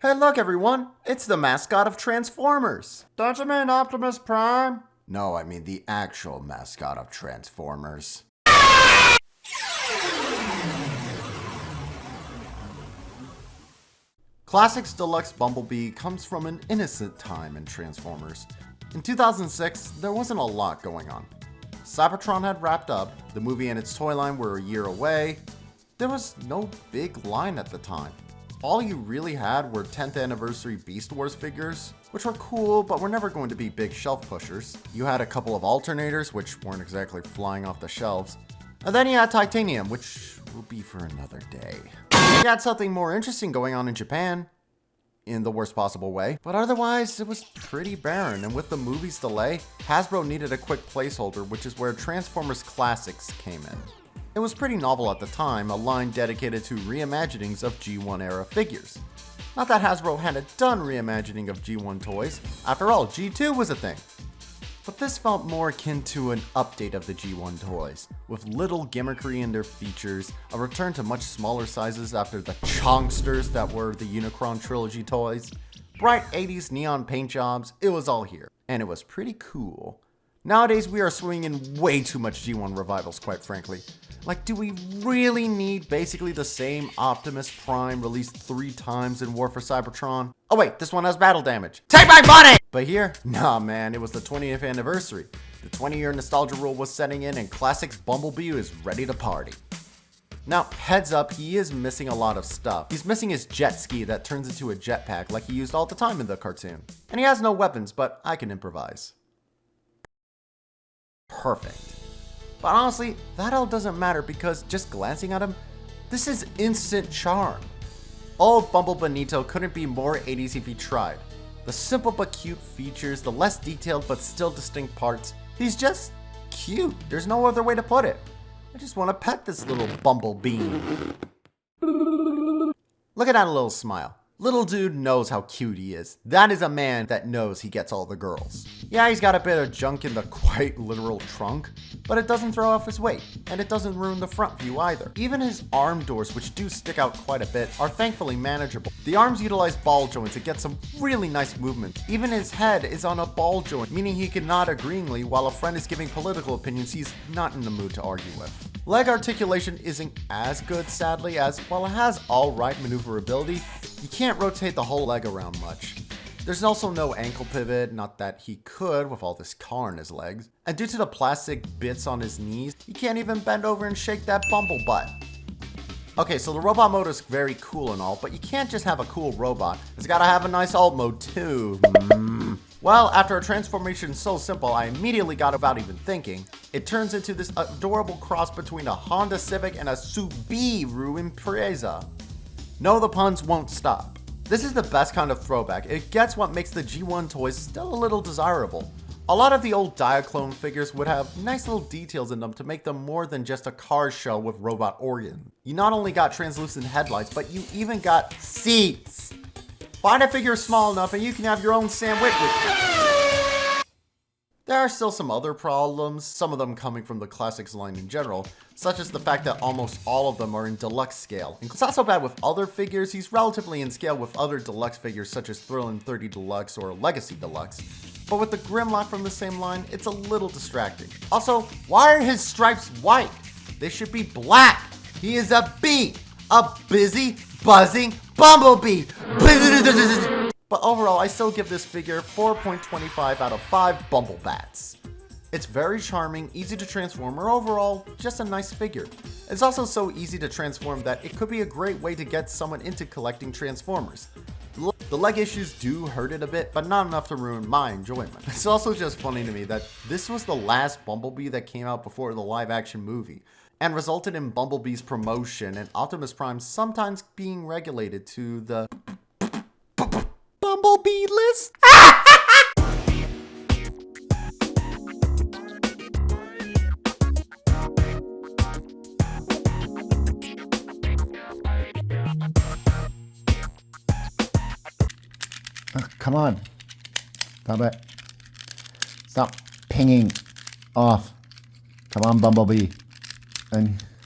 Hey look everyone, it's the mascot of Transformers. Don't you mean Optimus Prime? No, I mean the actual mascot of Transformers. Classics Deluxe Bumblebee comes from an innocent time in Transformers. In 2006, there wasn't a lot going on. Cybertron had wrapped up, the movie and its toy line were a year away. There was no big line at the time. All you really had were 10th anniversary Beast Wars figures, which were cool, but were never going to be big shelf pushers. You had a couple of alternators, which weren't exactly flying off the shelves. And then you had Titanium, which will be for another day. You had something more interesting going on in Japan, in the worst possible way, but otherwise it was pretty barren, and with the movie's delay, Hasbro needed a quick placeholder, which is where Transformers Classics came in. It was pretty novel at the time, a line dedicated to reimaginings of G1 era figures. Not that Hasbro hadn't done reimagining of G1 toys, after all, G2 was a thing. But this felt more akin to an update of the G1 toys, with little gimmickry in their features, a return to much smaller sizes after the chonksters that were the Unicron Trilogy toys, bright 80s neon paint jobs, it was all here, and it was pretty cool. Nowadays we are swimming in way too much G1 revivals, quite frankly. Like, do we really need basically the same Optimus Prime released 3 times in War for Cybertron? Oh wait, this one has battle damage. Take my money! But here, nah man, it was the 20th anniversary. The 20-year nostalgia rule was setting in and Classics Bumblebee is ready to party. Now, heads up, he is missing a lot of stuff. He's missing his jet ski that turns into a jetpack like he used all the time in the cartoon. And he has no weapons, but I can improvise. Perfect. But honestly, that all doesn't matter because just glancing at him, this is instant charm. Old Bumble Bonito couldn't be more 80s if he tried. The simple but cute features, the less detailed but still distinct parts, he's just cute. There's no other way to put it. I just want to pet this little Bumblebee. Look at that little smile. Little dude knows how cute he is. That is a man that knows he gets all the girls. Yeah, he's got a bit of junk in the quite literal trunk, but it doesn't throw off his weight, and it doesn't ruin the front view either. Even his arm doors, which do stick out quite a bit, are thankfully manageable. The arms utilize ball joints to get some really nice movement. Even his head is on a ball joint, meaning he can nod agreeingly while a friend is giving political opinions he's not in the mood to argue with. Leg articulation isn't as good, sadly, as while it has alright maneuverability, you can't rotate the whole leg around much. There's also no ankle pivot, not that he could with all this car in his legs. And due to the plastic bits on his knees, he can't even bend over and shake that bumble butt. Okay, so the robot mode is very cool and all, but you can't just have a cool robot. It's gotta have a nice alt mode too. Well, after a transformation so simple, I immediately got without even thinking. It turns into this adorable cross between a Honda Civic and a Subaru Impreza. No, the puns won't stop. This is the best kind of throwback. It gets what makes the G1 toys still a little desirable. A lot of the old Diaclone figures would have nice little details in them to make them more than just a car shell with robot organ. You not only got translucent headlights, but you even got seats. Find a figure small enough and you can have your own sandwich with it. There are still some other problems, some of them coming from the Classics line in general, such as the fact that almost all of them are in deluxe scale. It's not so bad with other figures, he's relatively in scale with other deluxe figures such as Thrillin' 30 Deluxe or Legacy Deluxe. But with the Grimlock from the same line, it's a little distracting. Also, why are his stripes white? They should be black. He is a bee, a busy, buzzing bumblebee. But overall, I still give this figure 4.25 out of 5 Bumblebats. It's very charming, easy to transform, or overall, just a nice figure. It's also so easy to transform that it could be a great way to get someone into collecting Transformers. The leg issues do hurt it a bit, but not enough to ruin my enjoyment. It's also just funny to me that this was the last Bumblebee that came out before the live-action movie, and resulted in Bumblebee's promotion and Optimus Prime sometimes being regulated to the Bumblebee list. Come on. Stop it. Stop pinging off. Come on, Bumblebee. And